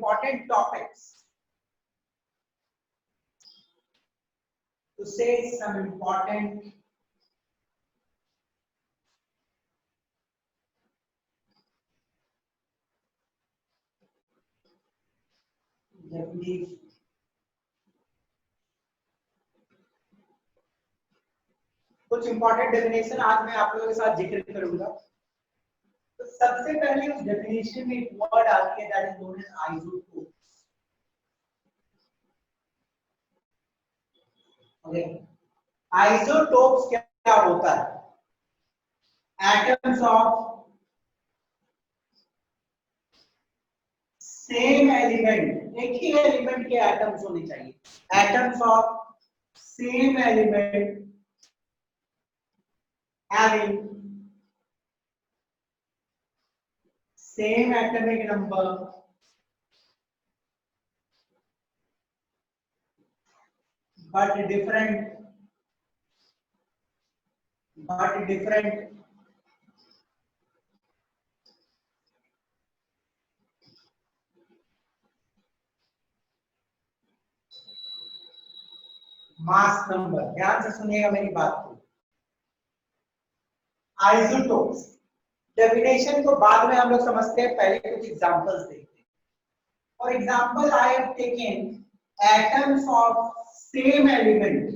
important topics, to say some important definition. कुछ important definition आज मैं आप लोगों के साथ जिक्र करूंगा। तो सबसे पहले उस डेफिनेशन में एक वर्ड आती है that is known as isotopes. Okay, isotopes क्या होता है? एटम्स ऑफ सेम एलिमेंट, एक ही एलिमेंट के एटम्स होने चाहिए। Atoms of same element having same atomic number but different mass number. ध्यान से सुनिएगा मेरी बात को। आइसोटोप्स डेफिनेशन को बाद में हम लोग समझते हैं, पहले कुछ एग्जांपल्स देखते हैं। For example I have taken atoms of same element,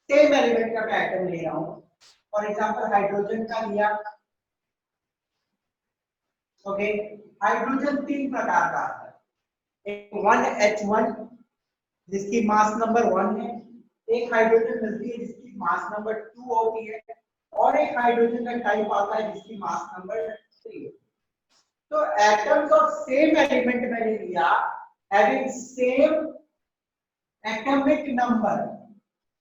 same element का मैं एटम ले रहा हूं। फॉर एग्जांपल हाइड्रोजन का लिया। ओके, हाइड्रोजन तीन प्रकार का आता है। एक 1H1 जिसकी मास नंबर 1 है, एक हाइड्रोजन मिलती है जिसकी मास नंबर 2 होती है, और एक हाइड्रोजन का टाइप आता है जिसकी मास नंबर 3 है। तो एटम्स ऑफ सेम एलिमेंट मैंने लिया हैविंग सेम एटॉमिक नंबर।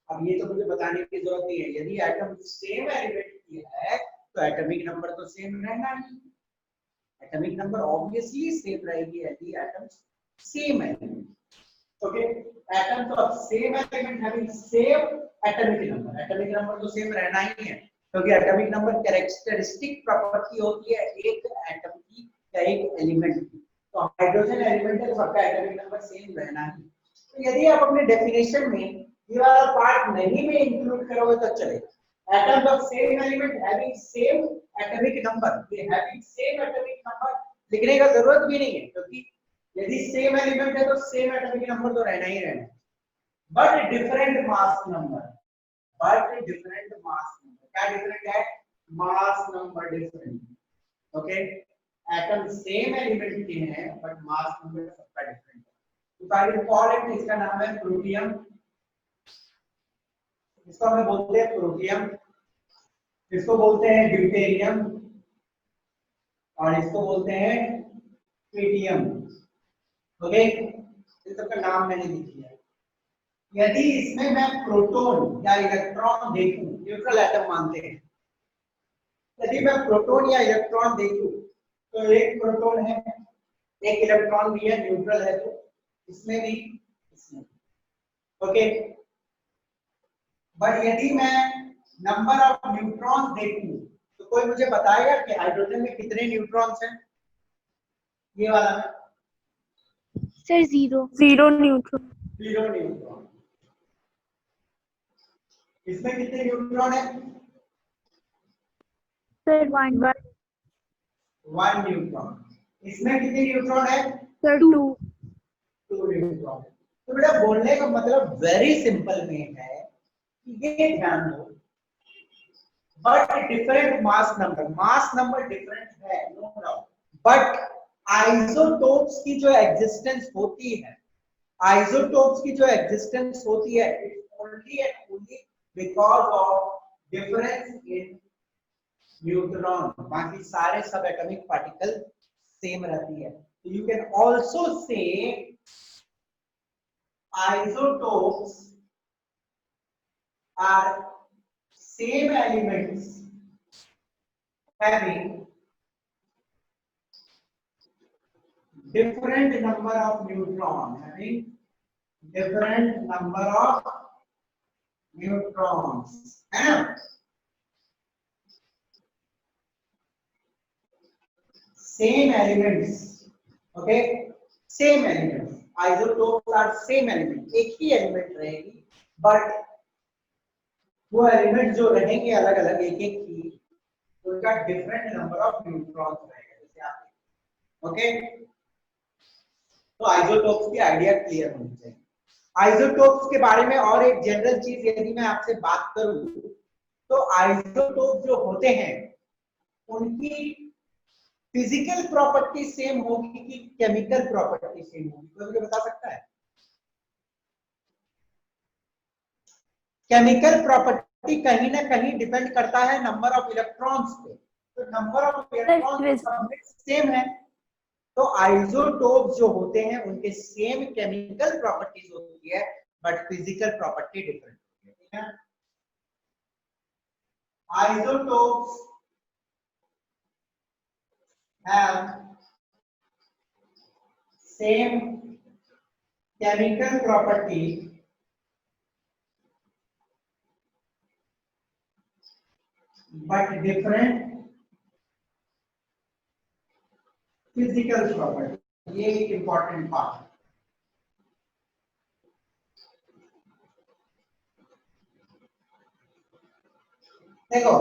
अब ये तो मुझे बताने की जरूरत नहीं है, यदि एटम सेम एलिमेंट की है तो एटॉमिक नंबर तो सेम रहना ही। एटॉमिक नंबर ऑब्वियसली सेम रहेगी यदि atoms same element. Okay, atoms of same element having same atomic number. Atomic number तो सेम रहना ही है, क्योंकि एटॉमिक नंबर कैरेक्टरिस्टिक प्रॉपर्टी होती है एक एटम की या एक एलिमेंट की। तो हाइड्रोजन एलिमेंट है तो सबका एटॉमिक नंबर सेम रहना ही। तो यदि आप अपने डेफिनेशन में ये वाला पार्ट नहीं भी इंक्लूड करोगे तो चलेगा। Atoms of same element having same atomic number, ये हैविंग सेम एटॉमिक नंबर लिखने का जरूरत भी नहीं है, क्योंकि यदि सेम एलिमेंट है तो सेम एटॉमिक नंबर तो रहना ही रहना है। But different mass number, but different mass number. क्या डिफरेंट है? Mass number different. Okay, atom same element के हैं बट मास नंबर सबका डिफरेंट है। तो आई विल कॉल इट, इसका नाम है प्रोटियम। इसको हम बोलते हैं प्रोटियम, इसको बोलते हैं ड्यूटेरियम, और इसको बोलते हैं ट्रिटियम। ओके, इन सबका नाम मैंने लिख दिया। यदि इसमें मैं प्रोटॉन या इलेक्ट्रॉन देखूं, न्यूट्रल एटम मानते हैं, यदि मैं प्रोटॉन या इलेक्ट्रॉन देखूं तो एक प्रोटॉन है, एक इलेक्ट्रॉन भी है, न्यूट्रल है, तो इसमें भी इसमें। ओके, बट यदि मैं नंबर ऑफ न्यूट्रॉन्स देखूं तो कोई मुझे बताएगा कि हाइड्रोजन में कितने न्यूट्रॉन्स हैं? ये वाला sir zero neutron. Zero neutron. इसमें कितने न्यूट्रॉन है? Sir one neutron. इसमें कितने न्यूट्रॉन है? Sir two neutron. तो बेटा बोलने का मतलब वेरी सिंपल में है, ये ध्यान दो, but different mass number different है, नो डाउट। बट आइसोटोप्स की जो एग्जिस्टेंस होती है, it's only and only because of difference in neutron. बाकी सारे सब एटॉमिक पार्टिकल सेम रहती है। तो you can also say isotopes are same elements having different number of neutrons, है ना? Same elements, okay? Same elements, isotopes are same element, एक ही एलिमेंट रहेगी, बट वो एलिमेंट जो रहेंगे अलग अलग एक एक ही, उनका डिफरेंट नंबर ऑफ न्यूट्रॉन्स रहेगा, जैसे आप ओके। तो आइसोटोप्स की आइडिया क्लियर होनी चाहिए। आइसोटोप्स के बारे में और एक जनरल चीज यदि मैं आपसे बात करूं, तो आइसोटोप जो होते हैं उनकी फिजिकल प्रॉपर्टी सेम होगी कि केमिकल प्रॉपर्टी सेम होगी, कोई मुझे बता सकता है? केमिकल प्रॉपर्टी कहीं ना कहीं डिपेंड करता है नंबर ऑफ इलेक्ट्रॉन्स पे, तो नंबर ऑफ इलेक्ट्रॉन्स सब में सेम है, तो आइसोटोप जो होते हैं उनके सेम केमिकल प्रॉपर्टीज होती है, बट फिजिकल प्रॉपर्टी डिफरेंट होती है, ठीक है। Isotopes have same chemical property but different physical property, ये एक important part है। देखो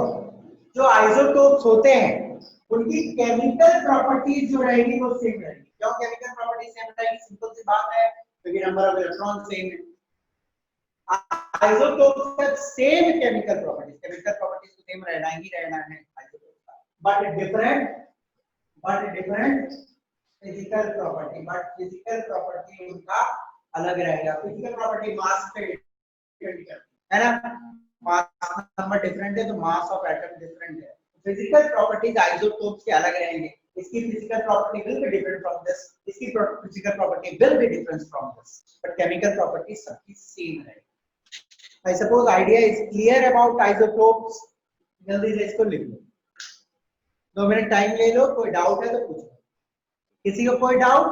जो आइसोटोप्स होते हैं उनकी केमिकल प्रॉपर्टीज जो रहेगी वो सेम रहेगी। क्यों केमिकल प्रॉपर्टी सेम रहेगी? सिंपल सी बात है, क्योंकि नंबर ऑफ इलेक्ट्रॉन सेम है। आइसोटोप्स का सेम केमिकल प्रॉपर्टीज तो सेम रहना ही रहना है आइसोटोप्स का, बट डिफरेंट फिजिकल प्रॉपर्टी उनका अलग रहेगा। फिजिकल प्रॉपर्टी मास पे डिपेंड करती है ना, मास नंबर डिफरेंट है तो मास ऑफ एटम डिफरेंट है। फिजिकल प्रॉपर्टीज आइसोटोप्स के अलग रहेंगे, इसकी physical property will be different from this, इसकी physical property will be different from this, but chemical property सबकी सेम रहेगी। I suppose idea is clear about isotopes, जल्दी से इसको लिख लो, 2 मिनट टाइम ले लो, कोई डाउट है तो पूछो, किसी को कोई doubt?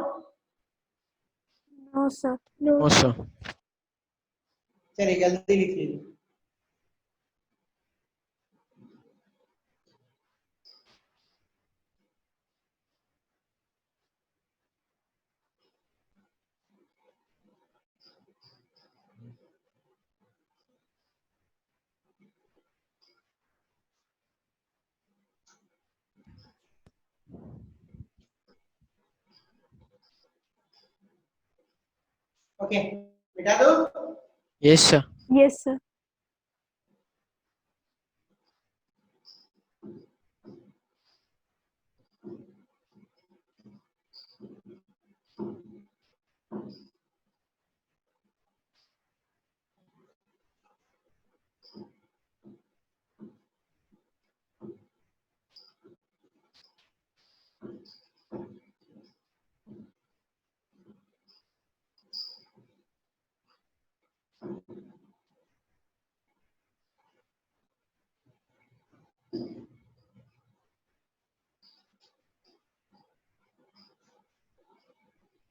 No sir. No sir. चलिए जल्दी लिख लीजिए। ओके मिटा दो। Yes sir. Yes sir.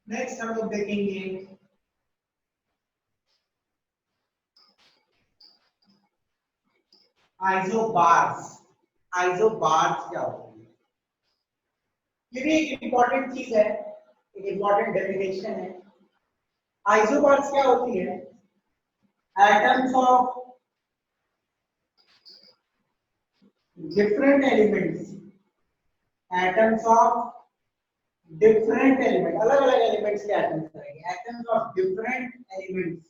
Next हम लोग देखेंगे आइसोबार्स। आइसोबार्स क्या होती है? ये भी एक इंपॉर्टेंट चीज है, एक इंपॉर्टेंट डेफिनेशन है। आइसोबार्स क्या होती है? Atoms of different elements, atoms of different element, अलग अलग एलिमेंट्स के एटम्स रहेंगे, atoms of different elements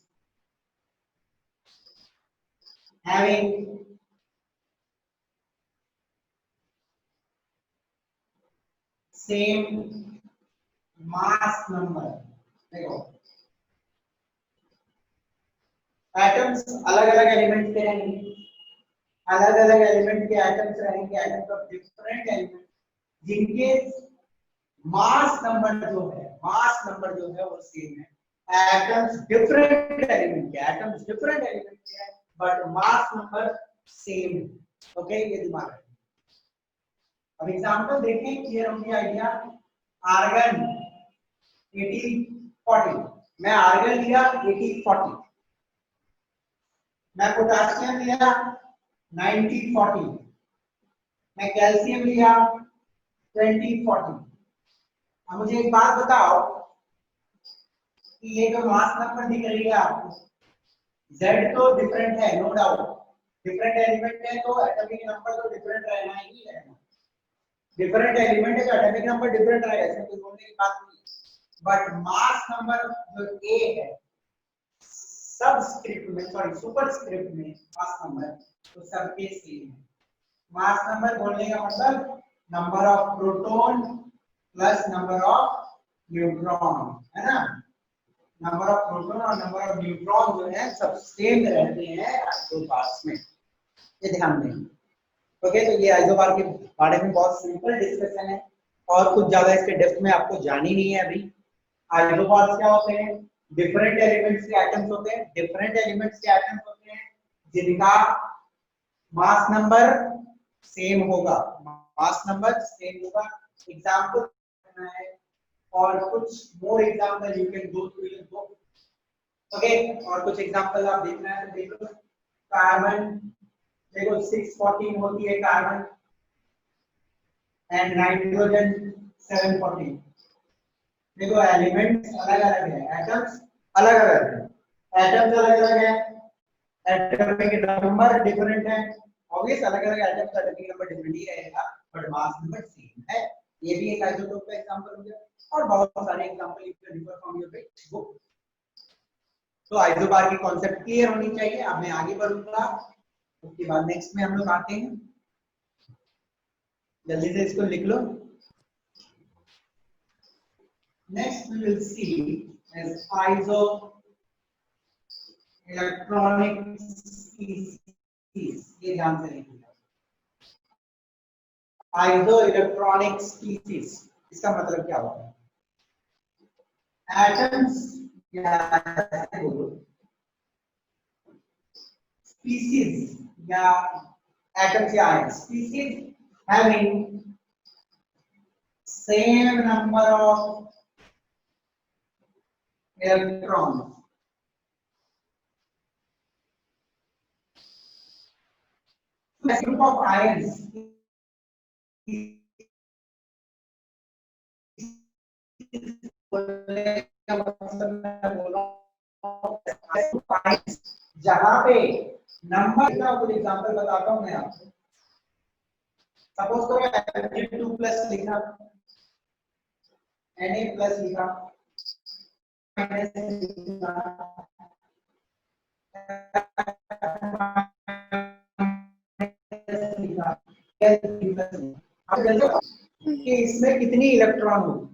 having same mass number। देखो एटम्स अलग अलग एलिमेंट्स के रहेंगे, अलग अलग एलिमेंट के एटम्स रहेंगे, एटम्स ऑफ डिफरेंट एलिमेंट जिनके मास नंबर जो है वो सेम है। एटम्स डिफरेंट एलिमेंट के हैं बट मास नंबर सेम है। ओके ये दिमाग रखिए। अब एग्जांपल देखें, क्लियर होगी आइडिया। आर्गन 8040, मैं आर्गन लिया 8040, मैं पोटासियम लिया 9040, मैं कैल्शियम लिया 2040। अब मुझे एक बात बताओ, कि ये जो मास नंबर दिख रही है आपको, Z तो डिफरेंट है, नो डाउट, डिफरेंट एलिमेंट है तो एटॉमिक नंबर तो डिफरेंट रहना ही रहना, डिफरेंट एलिमेंट है तो एटॉमिक नंबर डिफरेंट रहेगा, इसमें कोई बोलने की बात नहीं। बट मास नंबर जो A है सबस्क्रिप्ट में, सॉरी सुपरस्क्रिप्ट में मास नंबर तो सबके सेम है। मास नंबर बोलने का मतलब number of proton plus number of neutron, है ना। नंबर ऑफ प्रोटॉन और नंबर ऑफ न्यूट्रॉन जो है सब सेम रहते हैं आइसोबार्स में, ये ध्यान दें। ओके, तो ये आइसोबार के बारे में बहुत सिंपल डिस्कशन है और कुछ ज्यादा इसके डेप्थ में आपको जानी नहीं है अभी। आइसोबार्स क्या होते हैं? डिफरेंट एलिमेंट्स के एटम्स होते हैं, डिफरेंट एलिमेंट्स के एटम्स होते हैं जिनका मास नंबर सेम होगा, मास नंबर सेम होगा। एग्जांपल देना है और कुछ more example you can go through your book. Okay, और कुछ एग्जांपल आप देखना है तो देख लो। कार्बन देखो 614 होती है कार्बन एंड नाइट्रोजन 714। देखो एलिमेंट्स अलग अलग है, एटम्स अलग अलग है, एटम्स अलग अलग है, एटॉमिक नंबर डिफरेंट है, ऑब्वियस अलग अलग एटम्स का एटॉमिक नंबर डिफरेंट ही रहेगा बट मास नंबर सेम है। ये भी एक आइसोटोप का एग्जांपल हो गया और बहुत सारे example you can refer from your book. तो आइसोबार की कॉन्सेप्ट क्लियर होनी चाहिए। अब मैं आगे बढ़ूंगा, उसके बाद नेक्स्ट में हम लोग आते हैं, जल्दी से इसको लिख लो। Next we will see as iso electronic species, ये ध्यान से लिखिएगा। आइसो इलेक्ट्रॉनिक स्पीसीज इसका मतलब क्या होता है? एटम्स या स्पीसीज या एटम्स या ions, species having same number of electrons, a group of ions जहां पे नंबर का कुछ एग्जांपल बताता हूं मैं आपको। सपोज करो Na2+ लिखा, Na+ लिखा, माइनस लिखा, कि इसमें कितनी इलेक्ट्रॉन होगी?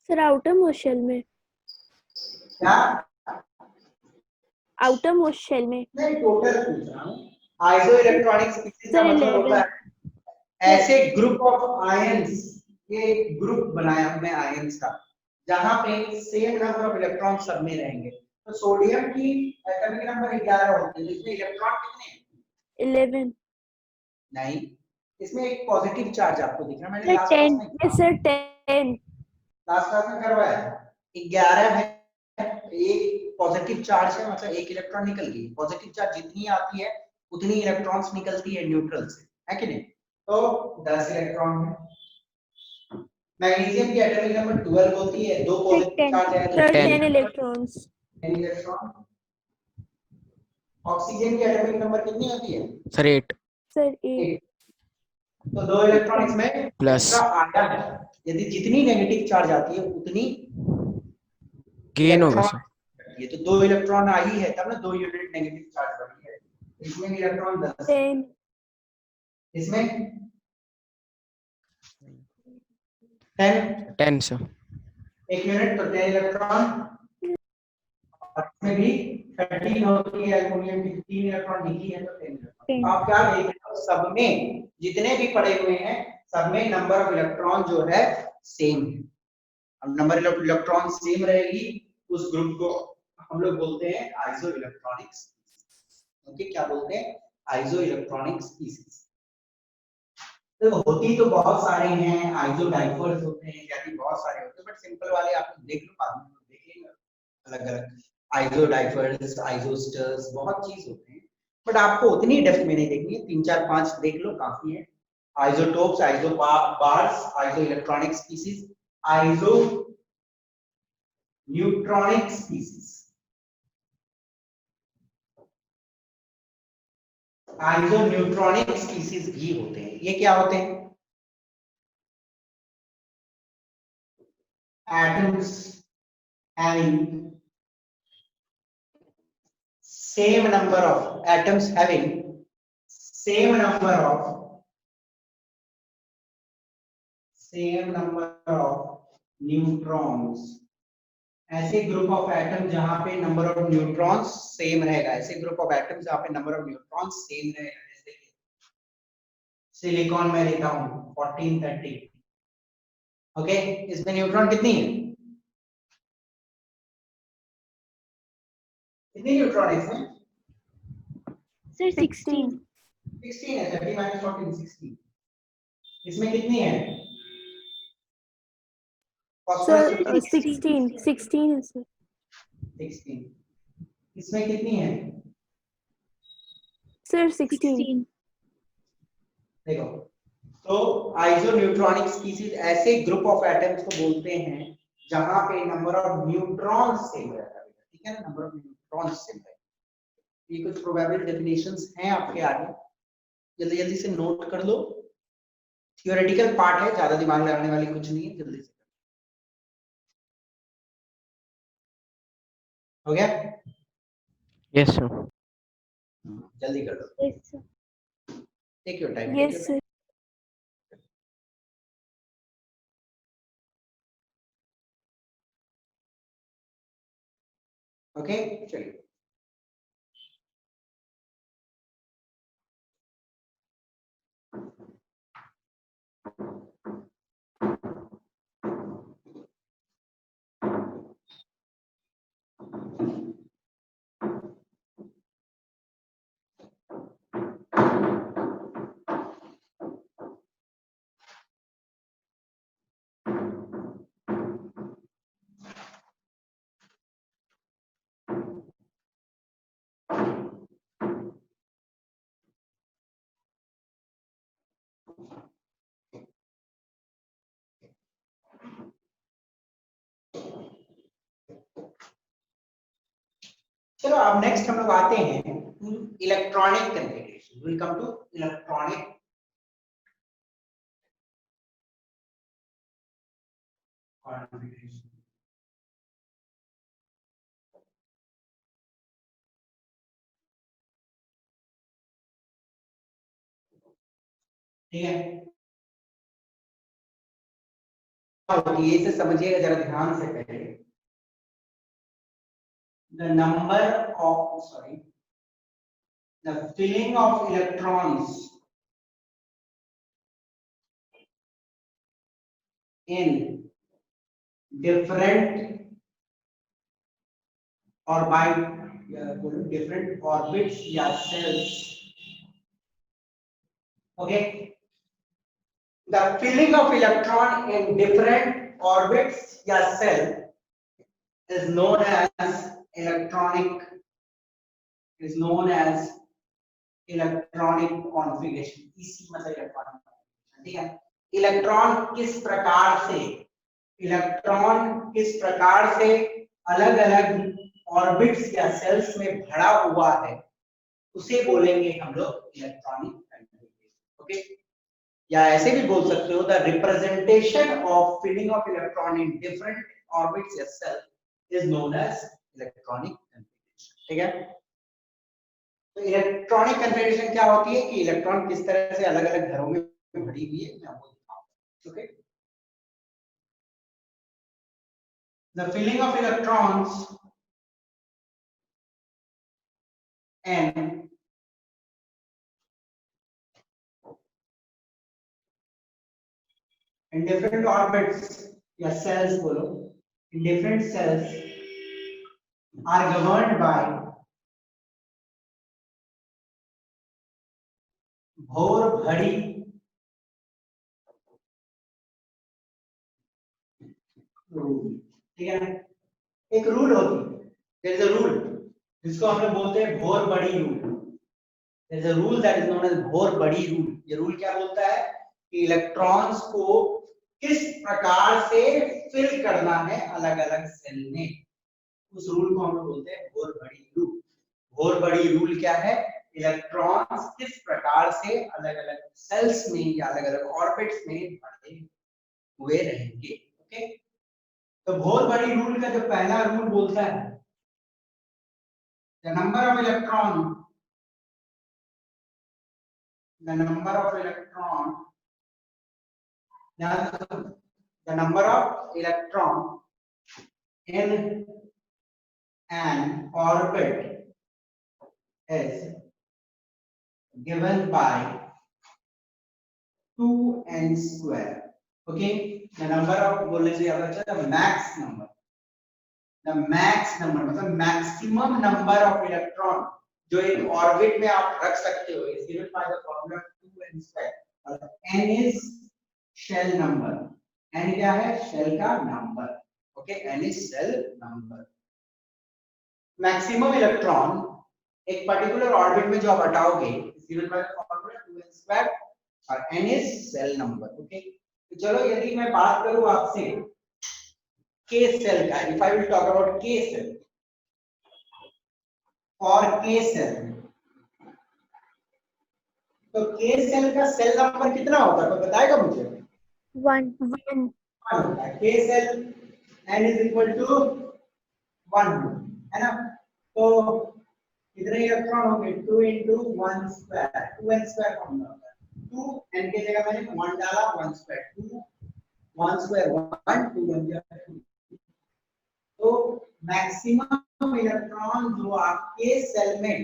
सर आउटर मोस्ट शेल में, क्या? आउटर मोस्ट शेल में। नहीं, टोटल पूछ रहा हूँ। आइसो इलेक्ट्रॉनिक स्पीसीज का सर मतलब होता 11। है ऐसे ग्रुप ऑफ आयंस, ये ग्रुप बनाया हमने आयंस का जहां पे सेम नंबर ऑफ इलेक्ट्रॉन सब में रहेंगे। तो सोडियम की एटॉमिक नंबर 11 होती है, इसमें इलेक्ट्रॉन कितने हैं? 11। नहीं, इसमें एक पॉजिटिव चार्ज आपको दिख रहा है, मैंने सर लास्ट क्लास 10। में यस सर 10। लास्ट क्लास में करवाया। 11 है, एक पॉजिटिव चार्ज है, मतलब एक इलेक्ट्रॉन निकल गई। पॉजिटिव चार्ज जितनी आती है उतनी इलेक्ट्रॉन्स निकलती है न्यूट्रल से, है कि नहीं? तो 10 इलेक्ट्रॉन है। मैग्नीशियम की एटॉमिक नंबर 12 होती है, दो पॉजिटिव 10। चार्ज है तो सर 10। 10 इलेक्ट्रॉन्स। 10 इलेक्ट्रॉन। ऑक्सीजन की एटॉमिक नंबर कितनी होती है? Sir 8 sir 8। तो 2 इलेक्ट्रॉन इसमें प्लस एक्स्ट्रा आया है। यदि जितनी नेगेटिव चार्ज आती है उतनी गेन होगा इलेक्ट्रॉन, सर। ये तो 2 इलेक्ट्रॉन आई है तब ना 2 यूनिट नेगेटिव चार्ज बनी है। इसमें इलेक्ट्रॉन 10, 10। इसमें 10 10 सर। एक यूनिट तो 10 इलेक्ट्रॉन, और इसमें भी 13 होती है एल्युमिनियम की, 3 इलेक्ट्रॉन निकली है तो 10 इलेक्ट्रॉन। 10। आप क्या देख रहे हो, सब में जितने भी पड़े हुए हैं सब में नंबर ऑफ इलेक्ट्रॉन जो है सेम है। अब नंबर ऑफ इलेक्ट्रॉन सेम रहेगी उस ग्रुप को हम लोग बोलते हैं आइसो इलेक्ट्रॉनिक स्पीसीज। ओके, क्या बोलते हैं? Iso electronic species. तो होती तो बहुत सारे हैं, आइसो डाइफर्स होते हैं, यानी बहुत सारे होते हैं, बट सिंपल वाले आप देख लो, बाद में देखेंगे अलग अलग आइसो डाइफर्स, आइसोस्टर्स, बहुत चीज होते हैं, बट आपको उतनी डेप्थ में नहीं देखनी है, 3 4 5 देख लो काफी है। Isotopes, isobars, iso electronic species, iso neutronic species, isoneutronic species भी होते हैं। ये क्या होते हैं? Atoms having same number of atoms having same number of neutrons, ऐसे ग्रुप ऑफ एटम जहां पे नंबर ऑफ न्यूट्रॉन्स सेम रहेगा, ऐसे ग्रुप ऑफ एटम जहां पे नंबर ऑफ न्यूट्रॉन्स सेम रहेगा। जैसे सिलिकॉन में लेता हूं 1430, ओके, इसमें न्यूट्रॉन कितनी है? कितनी न्यूट्रॉन है इसमें? सर 16 16 है, 30 minus 14 16। इसमें कितनी है? सर 16 16 है सर। 16। इसमें कितनी है? सर 16 देखो, तो आइसोन्यूट्रॉनिक स्पीसीज ऐसे ग्रुप ऑफ एटम्स को बोलते हैं जहां पे नंबर ऑफ न्यूट्रॉन्स सेम रहता है। ठीक है ना, नंबर ऑफ न्यूट्रॉन्स सेम है। ये कुछ प्रोबेबल डेफिनेशंस हैं आपके आगे, जल्दी जल्दी से नोट कर लो। थियोरेटिकल पार्ट है, ज्यादा दिमाग लगाने वाली कुछ नहीं है, जल्दी से हो गया। Yes sir. जल्दी कर लो, yes sir. Take your time. Yes sir. Okay, चलिए। चलो अब नेक्स्ट हम लोग आते हैं electronic configuration. Will come to electronic configuration. ठीक है, ये से समझिएगा जरा ध्यान से पहले। the number of the filling of electrons in different or by different orbits या cells, okay, the filling of electron in different orbits या cell is known as electronic configuration। इसी मतलब इलेक्ट्रॉनिक, ठीक है। इलेक्ट्रॉन किस प्रकार से अलग अलग ऑर्बिट्स या सेल्स में भरा हुआ है, उसे बोलेंगे हम लोग इलेक्ट्रॉनिक कन्फिगरेशन। ओके, या ऐसे भी बोल सकते हो the representation of filling of electron in different orbits या shell is known as electronic configuration. ठीक है, तो इलेक्ट्रॉनिक कन्फिगरेशन क्या होती है कि इलेक्ट्रॉन किस तरह से अलग अलग घरों में भरी हुई है, मैं आपको दिखाऊंगा। Okay, the filling of electrons and in different orbits या cells बोलो, in different cells are governed by भोर भड़ी रूल। ठीक है ना, एक रूल होती है, there is a rule जिसको हम लोग बोलते हैं भोर बड़ी rule. there is a rule that is known as भोर बड़ी रूल। ये रूल क्या बोलता है कि इलेक्ट्रॉन्स को किस प्रकार से फिल करना है अलग अलग सेल में। उस रूल को हम लोग बोलते हैं बोर बड़ी रूल। बोर बड़ी रूल क्या है? इलेक्ट्रॉन्स किस प्रकार से अलग अलग सेल्स में या अलग अलग ऑर्बिट्स में बढ़े हुए रहेंगे। ओके, तो बोर बड़ी रूल का जो पहला रूल बोलता है the number of electron the number of electron the number of electron in an orbit is given by 2n square. Okay, the number of बोलने से याद रखना the max number मतलब maximum number of electron जो एक orbit में आप रख सकते हो is given by the formula 2n square और n is shell number। n क्या है? शेल का number. Okay, n is shell number। Maximum electron एक पर्टिकुलर ऑर्बिट में जो आप हटाओगे is given by the formula 2n square और n is shell number। Okay, तो चलो यदि मैं बात करूं आपसे k cell का, if I will talk about k cell और k cell, तो k cell का सेल नंबर कितना होता है? कोई बताएगा मुझे? 1 होता है k cell n is equal to 1 है ना। तो कितने इलेक्ट्रॉन होंगे? 2 into 1 square 2n square formula होता है। 2 n की जगह मैंने 1 डाला 1 square 2 1 square 1 2 बन गया 2। तो मैक्सिमम इलेक्ट्रॉन जो आपके सेल में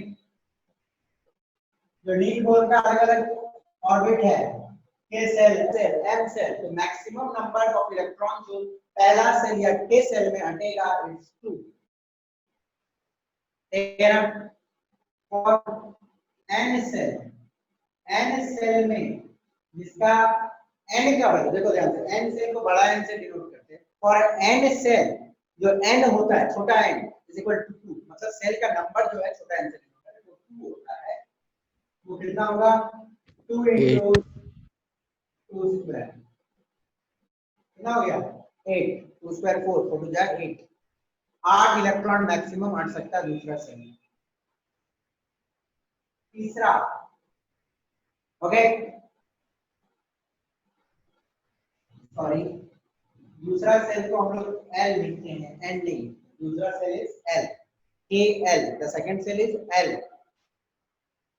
जो डी बोर का अलग अलग ऑर्बिट है के सेल एम सेल, तो मैक्सिमम नंबर ऑफ इलेक्ट्रॉन जो पहला सेल या के सेल में हटेगा इज 2। ठीक है ना। और एन सेल में जिसका एन का वैल्यू देखो ध्यान से, एन सेल को बड़ा एन से डिनोट करते हैं और एन सेल जो एन होता है छोटा एन इज इक्वल टू 2, मतलब सेल का नंबर जो है छोटा एन से डिनोट करते हैं वो 2 होता है। वो कितना होगा? 2 into 2 स्क्वायर कितना हो गया? 8 2 स्क्वायर 4 4 टू 8 8 इलेक्ट्रॉन मैक्सिमम हट सकता है दूसरा सेल में। तीसरा ओके सॉरी दूसरा सेल को हम लोग एल लिखते हैं, एन नहीं, दूसरा सेल इज एल के L, the second shell is L.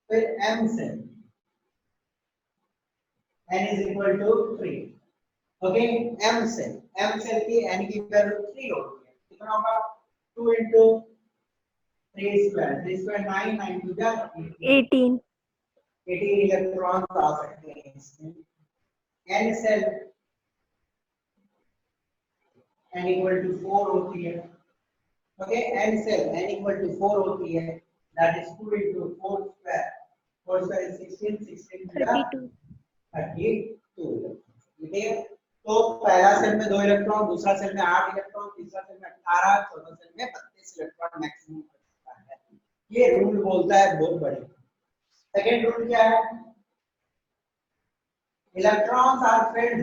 फिर M shell n is equal to 3। ओके, m सेल की n की वैल्यू 3 होती है। कितना होगा? 2 into 3 square 9 9 to 18 18 इलेक्ट्रॉन आ सकते हैं इसमें। n shell n equal to 4 होती है। ओके, n shell n equal to 4 होती है, that is 2 into 4 square is 16 32 32। ठीक है, तो पहला सेल में 2 इलेक्ट्रॉन, दूसरा सेल में 8 इलेक्ट्रॉन, तीसरा सेल में 18, चौथा सेल में 32 इलेक्ट्रॉन मैक्सिमम होता है। ये रूल बोलता है बहुत बड़ी। सेकंड रूल क्या है? Electrons are filled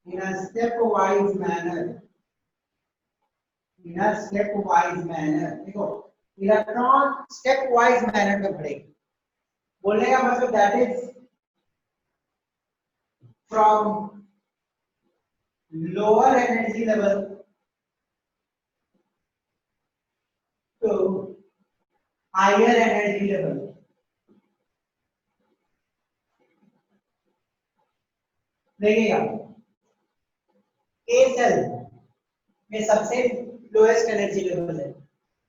in a stepwise manner। देखो इलेक्ट्रॉन स्टेप वाइज मैनर में बढ़ेगी, बोलने का मतलब that is from lower energy level to higher energy level. देखिएगा ए सेल में सबसे लोएस्ट एनर्जी लेवल है,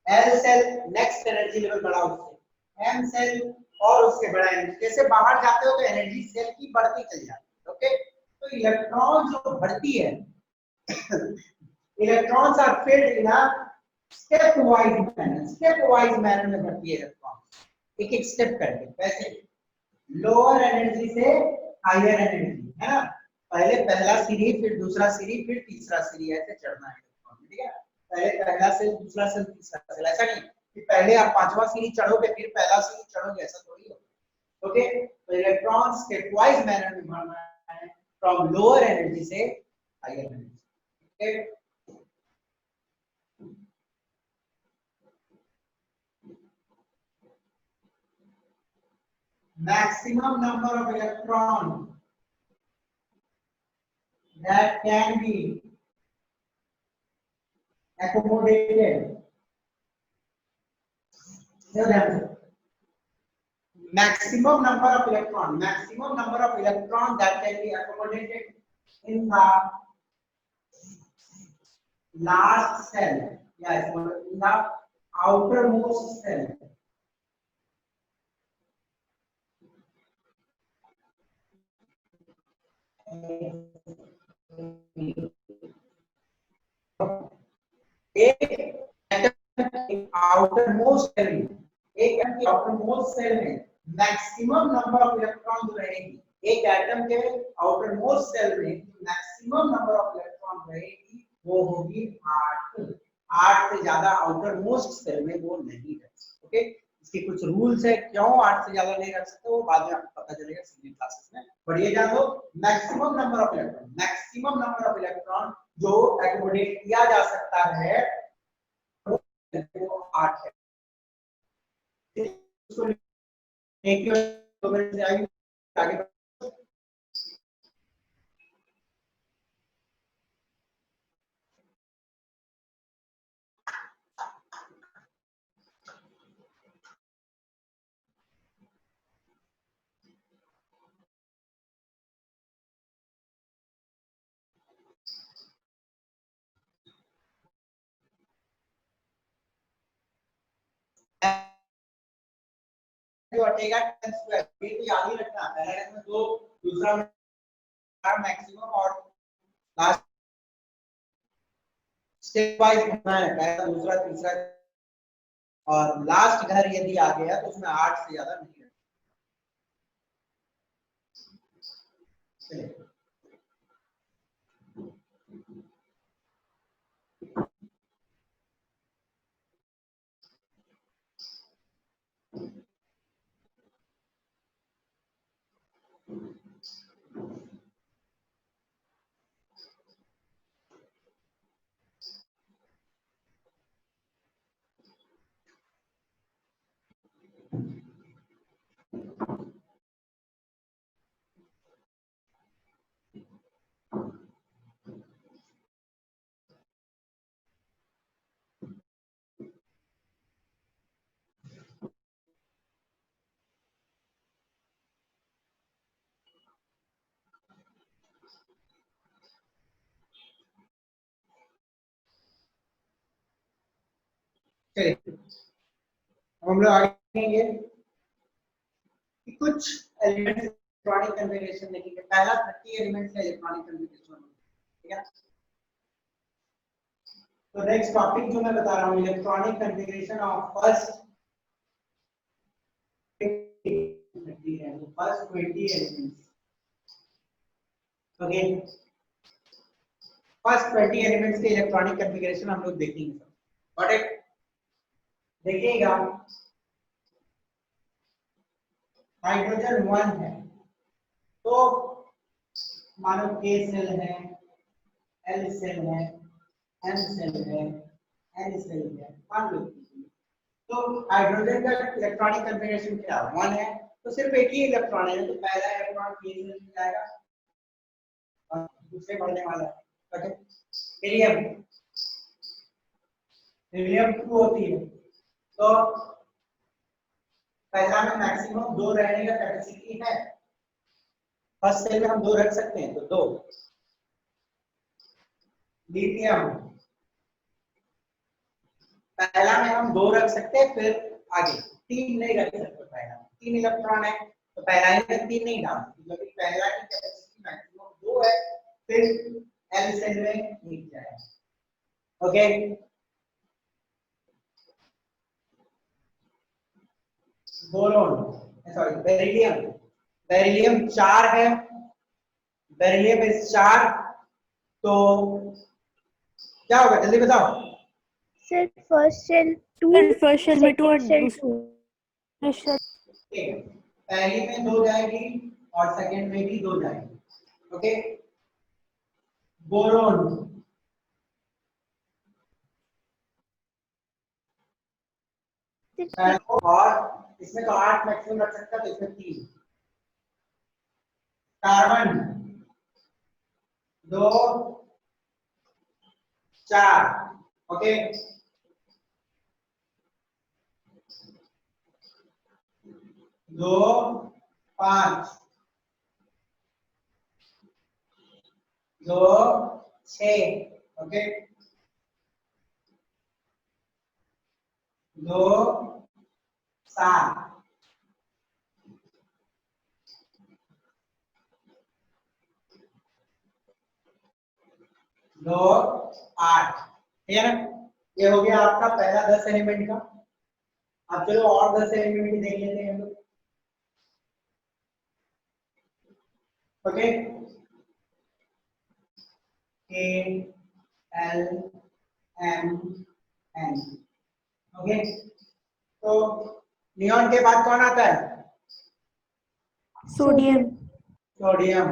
L shell next energy level बढ़ा उससे, एम सेल और उसके बड़ा एनर्जी। जैसे बाहर जाते हो तो एनर्जी सेल की बढ़ती चली जाती है। ओके, तो इलेक्ट्रॉन जो बढ़ती है electrons are filled in a stepwise manner में बढ़ती है इलेक्ट्रॉन एक एक स्टेप करके। वैसे लोअर एनर्जी से हायर एनर्जी है ना, पहले पहला सीढ़ी फिर दूसरा सीढ़ी फिर तीसरा सीढ़ी ऐसे चढ़ना है इलेक्ट्रॉन। ठीक है, पहले पहला सेल दूसरा सेल तीसरा सेल, ऐसा नहीं कि पहले आप पांचवा सीढ़ी चढ़ोगे फिर पहला सीढ़ी चढ़ोगे, ऐसा थोड़ी होगा। ओके, तो इलेक्ट्रॉन स्टेप वाइज मैनर में बढ़ना है फ्रॉम लोअर एनर्जी से higher energy. Okay, maximum number of electron that can be accommodated. Maximum number of electron that can be accommodated in the last cell. Yes, in the outermost cell. एक outermost cell में, एक atom की outermost cell में maximum number of electron रहेगी। एक atom के outermost cell में maximum number of electron रहेगी वो होगी 8। 8 से ज्यादा outermost cell में वो नहीं रह सकते। ओके, इसके कुछ रूल्स है क्यों 8 से ज्यादा नहीं रख सकते वो बाद में आपको पता चलेगा सिग्नल क्लासेस में। पर ये जान लो मैक्सिमम नंबर ऑफ इलेक्ट्रॉन जो एकोमोडेट किया जा सकता है वो 8 है। उसको एक से आगे जो हटेगा 10 स्क्वायर, ये तो याद ही रखना। पहला में 2, दूसरा में मैक्सिमम और लास्ट स्टेप वाइज करना है। पहला, दूसरा, तीसरा और लास्ट घर यदि आ गया तो उसमें 8 से ज्यादा नहीं है। चलिए हम लोग आगे देखेंगे कि कुछ एलिमेंट्स इलेक्ट्रॉनिक कन्फिगरेशन देखेंगे। पहला 30 एलिमेंट्स का इलेक्ट्रॉनिक कन्फिगरेशन, ठीक है। तो नेक्स्ट टॉपिक जो मैं बता रहा हूँ electronic configuration of first 20 elements. Okay, first 20 elements के इलेक्ट्रॉनिक कन्फिगरेशन हम लोग देखेंगे। बट एक देखिएगा हाइड्रोजन 1 है तो मानो K सेल है, L सेल है, M सेल है, N सेल है, मान लो। तो हाइड्रोजन का इलेक्ट्रॉनिक कन्फिगरेशन क्या 1 है तो सिर्फ एक ही इलेक्ट्रॉन है, तो पहला इलेक्ट्रॉन K सेल में जाएगा और दूसरे बढ़ने वाला है। ओके, हीलियम 2 होती है तो पहला में मैक्सिमम 2 रहने का कैपेसिटी है। फर्स्ट सेल में हम 2 रख सकते हैं तो 2। लिथियम पहला में हम 2 रख सकते हैं, फिर आगे 3 नहीं रख सकते। पहला 3 इलेक्ट्रॉन है तो पहला ही में 3 नहीं डाल सकते क्योंकि पहला की कैपेसिटी मैक्सिमम 2 है, फिर L सेल में लिख जाएगा। ओके, बोरोन सॉरी बेरिलियम 4 है, बेरिलियम इज 4 तो क्या होगा जल्दी बताओ। Sir, first cell 2, First shell में 2 second cell और 2. shell पहली में 2 जाएगी और सेकंड में भी 2 जाएगी। ओके, बोरोन, और इसमें तो 8 मैक्सिमम रख सकता है, तो इसमें 3। कार्बन 2 4, ओके, 2 5 2 6, ओके, 2 7 2 8, ठीक है ना? ये हो गया आपका पहला 10 एलिमेंट का। अब चलो और 10 एलिमेंट भी देख लेते हैं हम लोग। Okay, A L M N, okay, तो नियॉन के बाद कौन आता है? Sodium. सोडियम।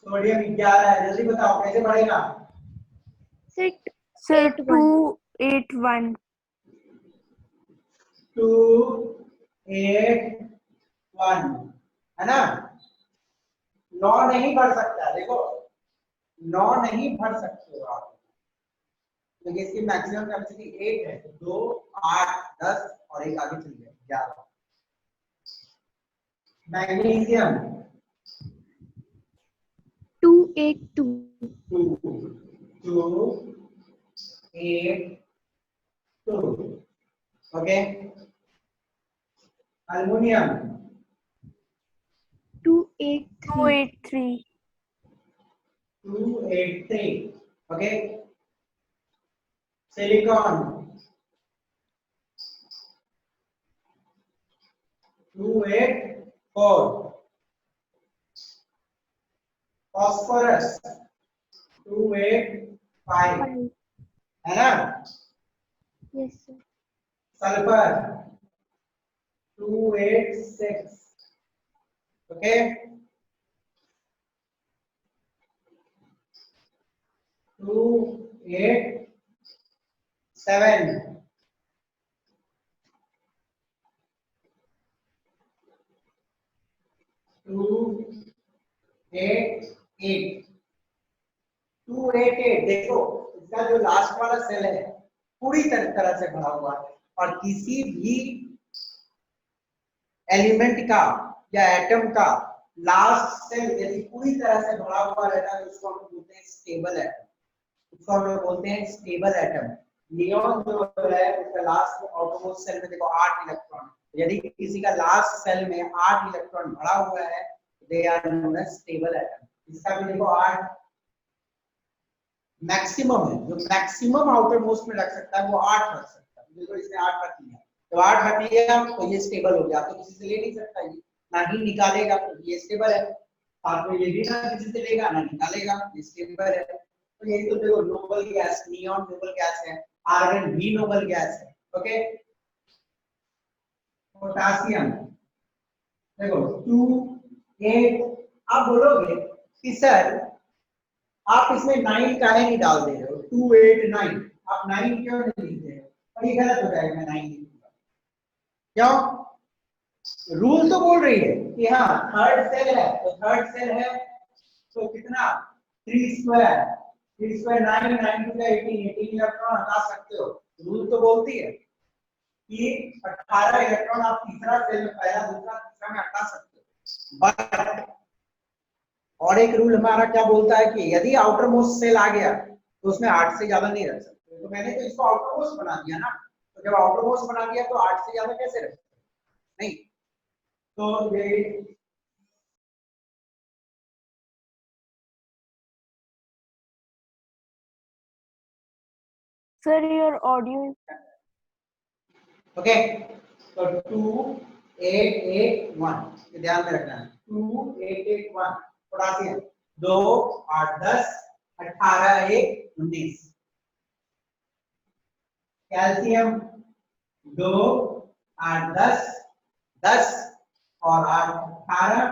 सोडियम 11 है, जल्दी बताओ कैसे बढ़ेगा? Sir, 281. 2 8 1, है ना? 9 नहीं बढ़ सकता, देखो 9 नहीं बढ़ सकते हो आप, क्योंकि इसकी मैक्सिमम कैपेसिटी 8 है, तो 2 8 10 और एक आगे चल गया 11। Magnesium 282. 2 2 8 2, okay, aluminium 283. 283, okay, silicon 284, phosphorus 285, 5. है ना? Yes, sir. सल्फर 286, ओके, 287, 288, 288, देखो इसका जो लास्ट वाला सेल है पूरी तरह से भरा हुआ है, और किसी भी एलिमेंट का या एटम का लास्ट सेल यदि पूरी तरह से भरा हुआ रहता है तो उसको हम बोलते हैं स्टेबल एटम, उसको हम लोग बोलते हैं स्टेबल एटम। नियॉन जो है उसका लास्ट आउटरमोस्ट सेल में देखो 8 इलेक्ट्रॉन, यदि किसी का लास्ट सेल में 8 इलेक्ट्रॉन भरा हुआ है they are known as stable atom. इसका भी देखो 8 मैक्सिमम है, जो मैक्सिमम आउटर मोस्ट में रख सकता है वो 8 रख सकता है, देखो इसने 8 रख लिया, तो 8 रख लिया तो ये स्टेबल हो गया, तो किसी से ले नहीं सकता ये, ना ही निकालेगा, तो ये स्टेबल है। साथ में ये भी ना किसी से लेगा ना निकालेगा, ये स्टेबल है। तो यही तो देखो noble gas, neon noble gas है, आर्गन भी नोबल गैस है, ओके। पोटासियम देखो 2 8, आप बोलोगे कि सर आप इसमें 9 काहे नहीं डाल दे रहे हो, 2 8 9, आप 9 क्यों नहीं लिख रहे हो? और ये गलत हो जाएगा, मैं 9 लिखूंगा क्यों? रूल तो बोल रही है कि हाँ थर्ड सेल है, तो थर्ड सेल है तो कितना 3 स्क्वायर 3 स्क्वायर 9 9 टू 18 18 इलेक्ट्रॉन हटा सकते हो। रूल तो बोलती है कि 18 इलेक्ट्रॉन आप तीसरा सेल में पहला दूसरा तीसरा में हटा सकते हो, बट और एक रूल हमारा क्या बोलता है कि यदि आउटर मोस्ट सेल आ गया तो उसमें 8 से ज्यादा नहीं रख सकते, तो मैंने तो इसको आउटर मोस्ट बना दिया ना, तो जब आउटर मोस्ट बना दिया तो 8 से ज्यादा कैसे रख सकते नहीं, तो ये Sir, your audio is. Okay, तो 2881 ध्यान में रखना है, 2881 पोटासियम 2 8 10 18 1 19, कैल्शियम 2 8 10 10 और 8 18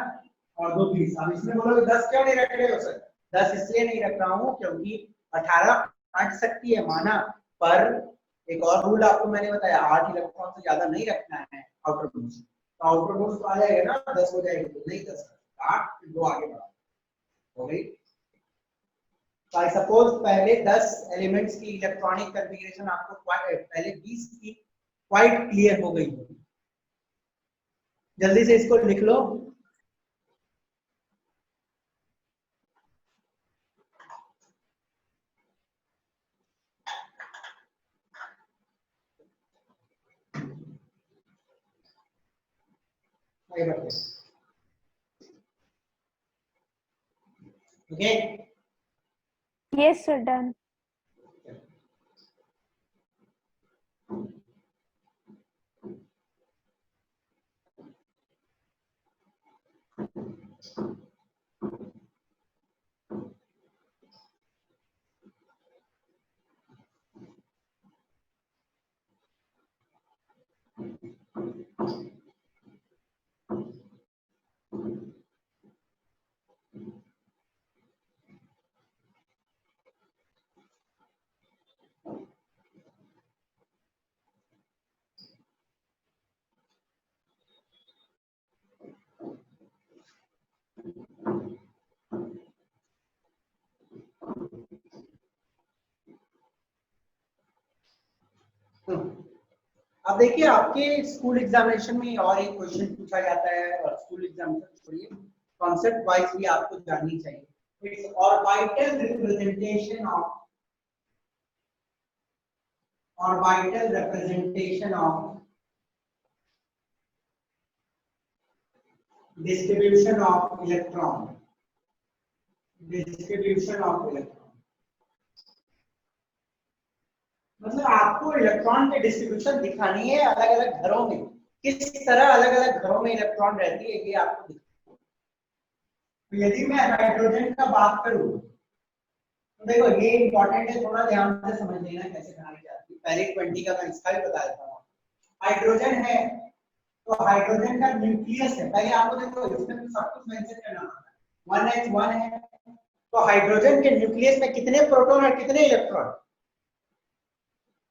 और 2 20। अब इसमें बोलोगे 10 क्यों नहीं रख रहे हो सर? 10 इसलिए नहीं रख रहा हूँ क्योंकि 18 हट सकती है माना, पर एक और रूल आपको मैंने बताया, 8 इलेक्ट्रॉन से ज्यादा नहीं रखना है आउटर मोस्ट। तो आउटर मोस्ट तो आ जाएगा ना, 10 हो जाएगी, तो नहीं 10, 8 फिर 2 आगे बढ़ा हो गई। तो आई सपोज पहले 10 एलिमेंट्स की इलेक्ट्रॉनिक कॉन्फ़िगरेशन आपको पहले 20 की क्वाइट क्लियर हो गई होगी। जल्दी से इसको लिख लो। आगे बढ़ते हैं। Okay Yes, sir, done. अब देखिए आपके स्कूल एग्जामिनेशन में और एक क्वेश्चन पूछा जाता है, और स्कूल एग्जामिनेशन छोड़िए, कॉन्सेप्ट वाइज भी आपको जाननी चाहिए। It's orbital representation of distribution of electron, मतलब आपको इलेक्ट्रॉन के डिस्ट्रीब्यूशन दिखानी है अलग अलग घरों में, किस तरह अलग अलग घरों में इलेक्ट्रॉन रहती है ये आपको दिखाना है। तो यदि मैं हाइड्रोजन का बात करूं तो देखो ये इंपॉर्टेंट है, थोड़ा ध्यान से समझ लेना कैसे बनाई जाती है। पहले 20 का मैं इसका भी बता देता हूँ। हाइड्रोजन है तो हाइड्रोजन का न्यूक्लियस है, पहले आपको देखो इसमें तो सब कुछ मेंशन करना होता है। 1h1 है तो हाइड्रोजन के न्यूक्लियस में कितने प्रोटॉन और कितने इलेक्ट्रॉन?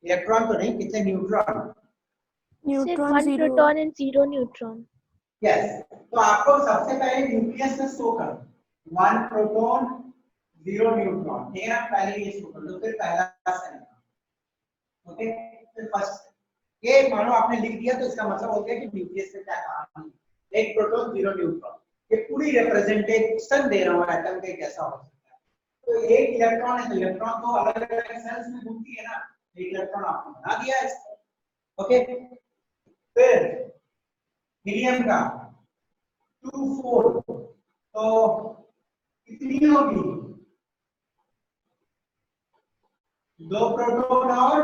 इलेक्ट्रॉन तो नहीं, कितने neutron? Say Neutron 1 zero. proton and 0 neutron. Yes, तो आपको सबसे पहले न्यूक्लियस में शो कर 1 प्रोटॉन 0 न्यूट्रॉन, ठीक है ना? पहले ये शो कर दो, फिर पहला सेल। ओके, फिर फर्स्ट ये मानो आपने लिख दिया तो इसका मतलब हो गया कि न्यूक्लियस में क्या कहानी है, 1 प्रोटॉन 0 न्यूट्रॉन। ये पूरी रिप्रेजेंटेशन दे रहा हूं एटम के कैसा हो सकता है। तो एक इलेक्ट्रॉन है तो इलेक्ट्रॉन तो अलग अलग सेल्स में घूमती है ना, एक इलेक्ट्रॉन आपने बना दिया है इसको। ओके, फिर हीलियम का 2 4 तो कितनी होगी? 2 प्रोटॉन और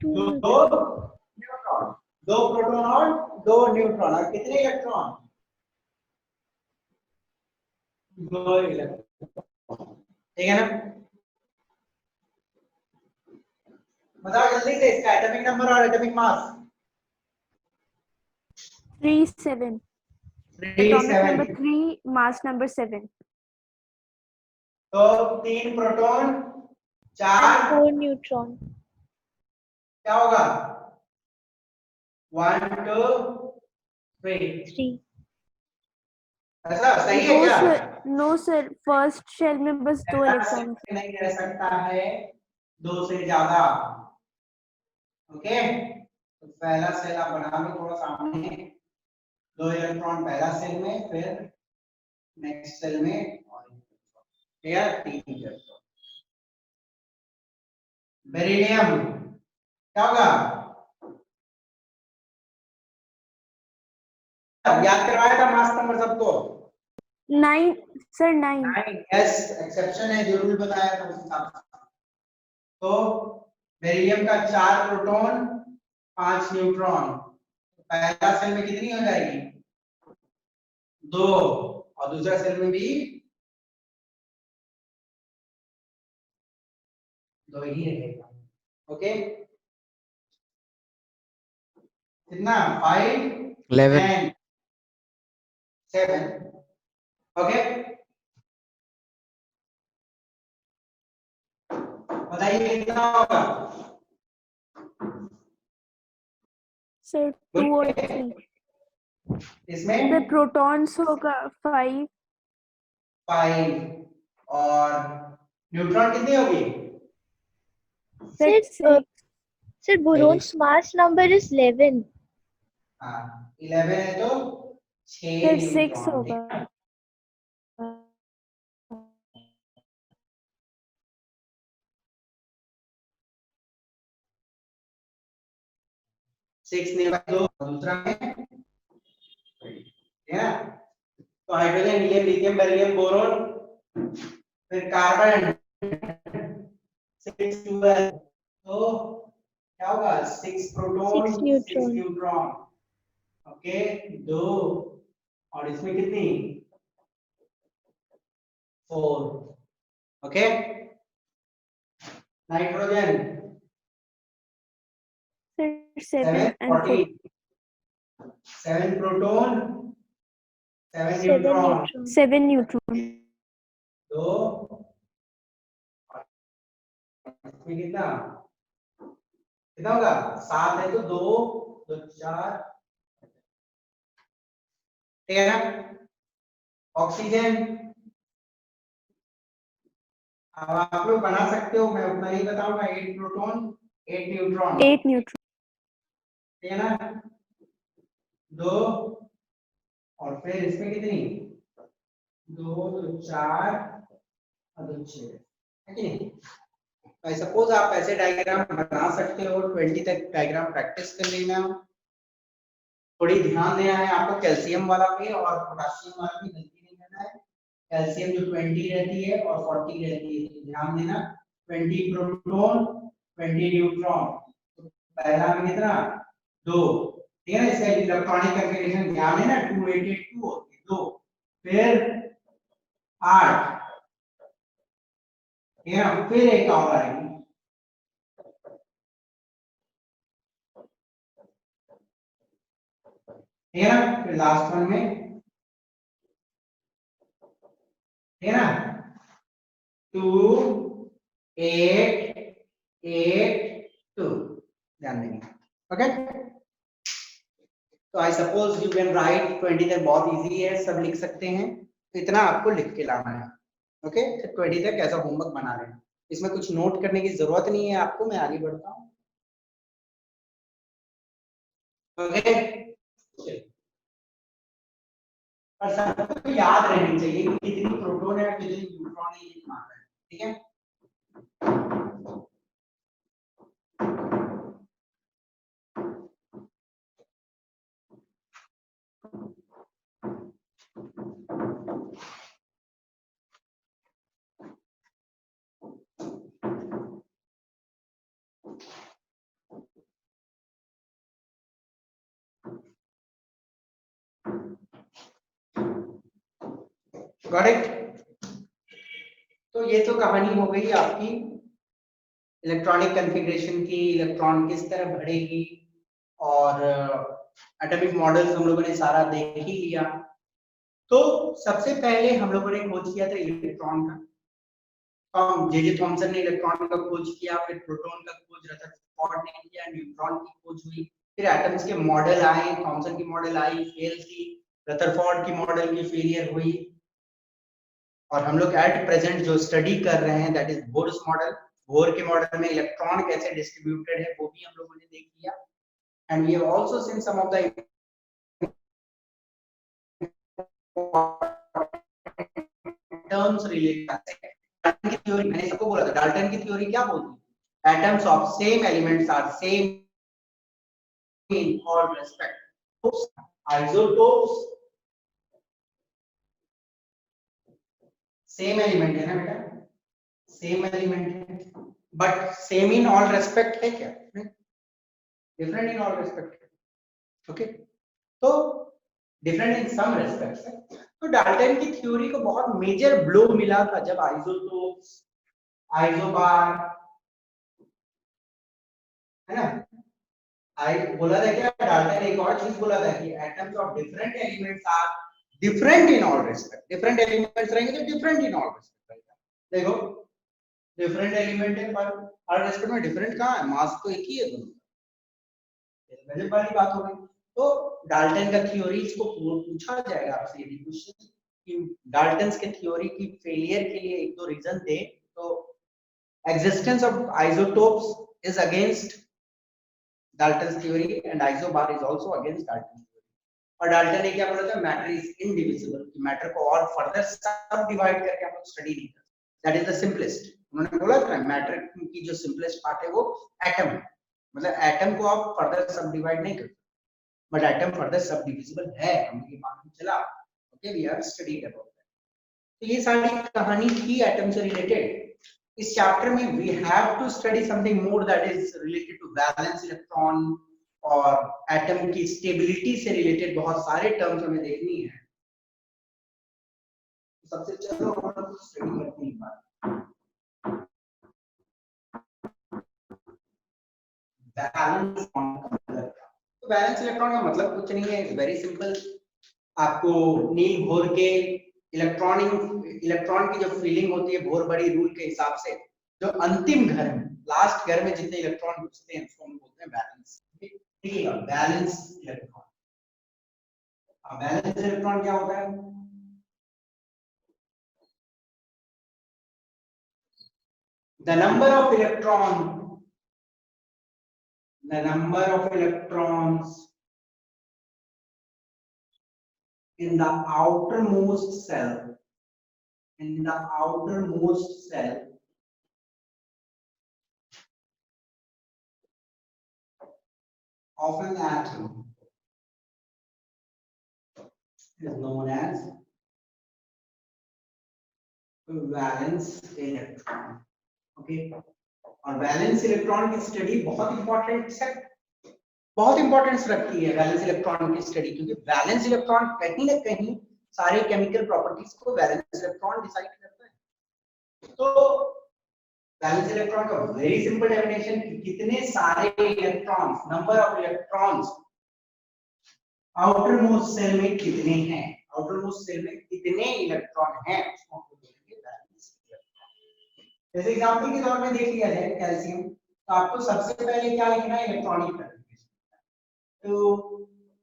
2 दो neutron. न्यूट्रॉन, 2 प्रोटॉन और 2 न्यूट्रॉन, और कितने इलेक्ट्रॉन? 2 इलेक्ट्रॉन, ठीक है ना? बताओ जल्दी से इसका एटॉमिक नंबर और atomic mass. 37. 3 Atomic 7 number 3, mass number 7. तो 3 प्रोटॉन And 4 4 neutron. क्या होगा? 1 2 3। 3. ऐसा सही है No, क्या? sir. No, sir. First shell में बस 2 electrons. नहीं रह सकता है 2 से ज्यादा। ओके, तो पहला सेल आप बना लो थोड़ा सामने, 2 इलेक्ट्रॉन पहला सेल में, फिर नेक्स्ट सेल में, और ठीक है 3 इलेक्ट्रॉन। बेरिलियम क्या होगा? याद करवाया था मास नंबर सबको? 9, sir, 9. 9। यस, एक्सेप्शन है, जरूर बताया था उस हिसाब से। तो बेरिलियम का 4 प्रोटॉन 5 न्यूट्रॉन, पहला सेल में कितनी हो जाएगी? 2, और दूसरा सेल में भी 2 ही रहेगा। ओके, कितना? 5 11. 10 7. ओके, बताइए कितना होगा? Sir, 2 or 3. इसमें Sir, protons होगा 5. 5 और न्यूट्रॉन कितनी होगी? Sir, Sir, 6. sir, boron's mass number is 11. हाँ 11 है तो 6 Sir, 6 न्यूट्रॉन, ठीक होगा. है। 6 ने 2, दूसरा है, ठीक है ना? तो hydrogen, helium, lithium, beryllium, boron, फिर कार्बन 6 12, तो क्या होगा? 6 प्रोटॉन 6 6 neutron. न्यूट्रॉन। ओके, 2 और इसमें कितनी? 4। Okay, nitrogen Sir, 7 7 and 4. 14, 7 proton 7 7 neutron, neutron. 7 neutron. 2 इसमें कितना कितना होगा? 7 है तो 2 2 4, ठीक है ना? ऑक्सीजन अब आप लोग बना सकते हो, मैं उतना नहीं बताऊंगा। 8 प्रोटॉन 8 न्यूट्रॉन, 8 neutron. ठीक है ना? 2 और फिर इसमें कितनी? 2 2 4 और 2 6, है कि नहीं? आई सपोज आप ऐसे डायग्राम बना सकते हो। 20 तक डायग्राम प्रैक्टिस कर लेना। थोड़ी ध्यान देना है आपको कैल्शियम वाला पे और पोटेशियम वाला पे, गलती नहीं करना है। कैल्शियम जो 20 रहती है और 40 रहती है, तो ध्यान देना। 20 प्रोटॉन 20 न्यूट्रॉन, तो पहला में कितना? 2, ठीक है ना? इसका इलेक्ट्रॉनिक कॉन्फ़िगरेशन ध्यान है ना, 282 होती है 2, फिर 8, ठीक है ना? फिर एक और आएगी, ठीक है ना? फिर लास्ट वन में, ठीक है ना? 2 8 8 2, ध्यान देंगे। ओके, तो I suppose you can write 20 तक, बहुत इजी है, सब लिख सकते हैं। तो इतना आपको लिख के लाना है। ओके, तो 20 तक ऐसा होमवर्क बना लेना। इसमें कुछ नोट करने की जरूरत नहीं है आपको, मैं आगे बढ़ता हूँ। ओके, पर सबको याद रहनी चाहिए कि कितनी प्रोटॉन है और कितनी न्यूट्रॉन है, ये मानना है, ठीक है? Got it? तो ये तो कहानी हो गई आपकी इलेक्ट्रॉनिक कॉन्फ़िगरेशन की, इलेक्ट्रॉन किस तरह बढ़ेगी, और एटॉमिक मॉडल्स हम लोगों ने सारा देख ही लिया। तो सबसे पहले हम लोगों ने खोज किया था इलेक्ट्रॉन का। जे थॉमसन ने इलेक्ट्रॉन का खोज किया, फिर प्रोटॉन का खोज रदरफोर्ड ने किया, न्यूट्रॉन की खोज हुई, फिर एटम्स के मॉडल आए, थॉमसन की मॉडल आई, फेल की, रदरफोर्ड की मॉडल की फेलियर हुई, और हम लोग एट प्रेजेंट जो स्टडी कर रहे हैं that is Bohr's model. Bohr के मॉडल में इलेक्ट्रॉन कैसे डिस्ट्रीब्यूटेड है वो भी हम लोगों ने देख लिया। And we have also seen some of the terms related Dalton की थ्योरी। मैंने सबको बोला था डाल्टन की थ्योरी क्या बोलती है? Atoms of same elements are same in all respect. Isotopes same element है ना बेटा, सेम एलिमेंट है, but same in all respect है क्या? Different in all respect. Okay, तो डिफरेंट इन सम रेस्पेक्ट्स है। तो डाल्टन की थ्योरी को बहुत मेजर ब्लो मिला था जब आइसोटोप्स, आइसोबार, है ना, आई बोला था क्या डाल्टन? एक और चीज बोला था कि atoms of different elements are different in all respect, different elements रहेंगे तो डिफरेंट इन ऑल रिस्पेक्ट रहेगा। देखो डिफरेंट एलिमेंट है पर हर रिस्पेक्ट में डिफरेंट कहाँ है, मास तो एक ही है दोनों का, गजब वाली बात हो गई। तो डाल्टन का थ्योरी, इसको पूछा जाएगा आपसे यदि क्वेश्चन कि डाल्टन के थ्योरी की फेलियर के लिए एक दो रीजन दे, तो existence of isotopes is against Dalton's theory and isobar is also against Dalton's theory। और डाल्टन ने क्या बोला था, मैटर इज इनडिविजिबल, कि मैटर को और फर्दर सब डिवाइड करके हम लोग स्टडी नहीं कर, दैट इज द सिंपलेस्ट। उन्होंने बोला था मैटर की जो सिंपलेस्ट पार्ट है वो एटम है, मतलब एटम को आप फर्दर सब डिवाइड नहीं कर, but atom further subdivisible है, हमें ये मालूम चला। Okay, we have studied about that. तो ये सारी कहानी थी एटम से रिलेटेड। इस चैप्टर में we have to study something more that is related to valence electron और एटम की स्टेबिलिटी से रिलेटेड बहुत सारे टर्म्स हमें देखनी है। सबसे चलो हम लोग स्टडी करते हैं बात बैलेंस इलेक्ट्रॉन। तो बैलेंस इलेक्ट्रॉन का मतलब कुछ नहीं है, वेरी सिंपल। आपको नील बोर के इलेक्ट्रॉन की जो फीलिंग होती है बोर बड़ी रूल के हिसाब से, जो अंतिम घर में लास्ट घर में जितने इलेक्ट्रॉन घुसते हैं उसको हम बोलते हैं बैलेंस। ठीक है, बैलेंस इलेक्ट्रॉन। अब बैलेंस इलेक्ट्रॉन क्या होता है, the number of electrons in the outermost cell of an atom is known as valence electron। Okay, और वैलेंस इलेक्ट्रॉन की स्टडी बहुत इंपॉर्टेंस रखती है वैलेंस इलेक्ट्रॉन की स्टडी, क्योंकि वैलेंस इलेक्ट्रॉन कहीं ना कहीं सारे केमिकल प्रॉपर्टीज को वैलेंस इलेक्ट्रॉन डिसाइड करता है। तो वैलेंस इलेक्ट्रॉन का वेरी सिंपल डेफिनेशन, कितने सारे electrons, number of electrons outermost shell में कितने हैं, आउटर मोस्ट सेल में कितने इलेक्ट्रॉन हैं, उसको हम बोलेंगे वैलेंस इलेक्ट्रॉन। जैसे एग्जांपल के तौर पे देख लिया जाए कैल्शियम, तो आपको सबसे पहले क्या लिखना है, इलेक्ट्रॉनिक क्लासिफिकेशन। तो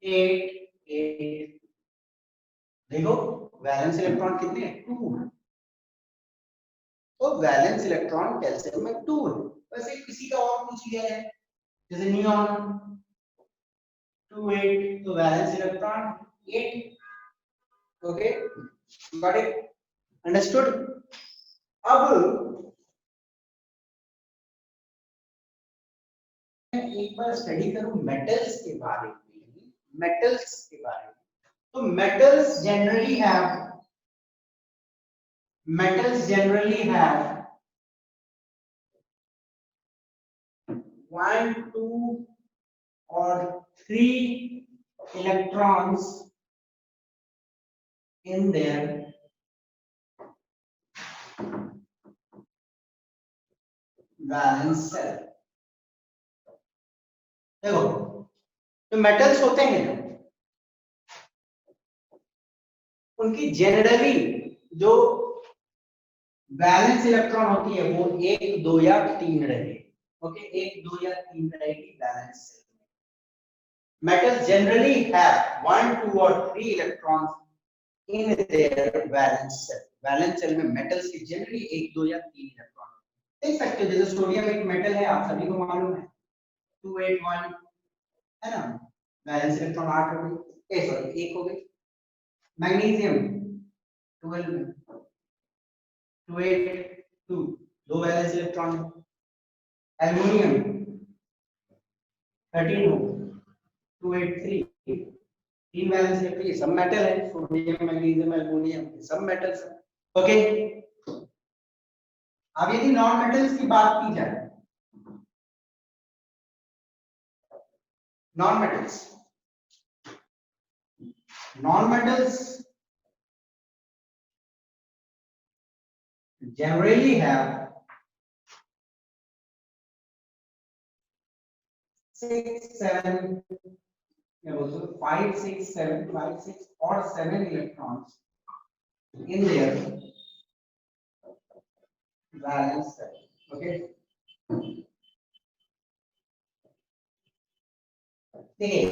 8 देखो वैलेंस इलेक्ट्रॉन कितने हैं, 2 है। तो वैलेंस इलेक्ट्रॉन कैल्शियम में 2 है। वैसे किसी का और पूछ लिया है, जैसे नियॉन 28, तो valence electron 8। Okay, got it, understood. अब एक बार स्टडी करूं मेटल्स के बारे में, तो metals generally have 1, 2 or 3 electrons in their valence cell। देखो जो मेटल्स होते हैं उनकी जनरली जो वैलेंस इलेक्ट्रॉन होती है वो 1, 2 या 3 रहेगी। ओके, 1, 2 या 3 रहेगी वैलेंस सेल में। मेटल्स जनरली हैव 1, 2 और 3 electrons in their valence shell. Valence shell में मेटल्स की जनरली 1, 2 या 3 इलेक्ट्रॉन देख सकते हो। जैसे सोडियम एक मेटल है, आप सभी को मालूम है, 281 है ना, वैलेंस इलेक्ट्रॉन 8 हो गई, सॉरी 1 हो गई। मैग्नीशियम 12 में 282, 2 वैलेंस इलेक्ट्रॉन। एल्युमिनियम 13 हो, 283, 3 वैलेंस इलेक्ट्रॉन। सब मेटल है, सोडियम, मैग्नीशियम, एल्युमिनियम सब मेटल्स हैं। ओके, अब यदि नॉन मेटल्स की बात की जाए, नॉन मेटल्स generally have 6, 7 मैं बोलता हूँ 5 6 7 5 6 और 7 electrons in their valence cell. Okay. देखिए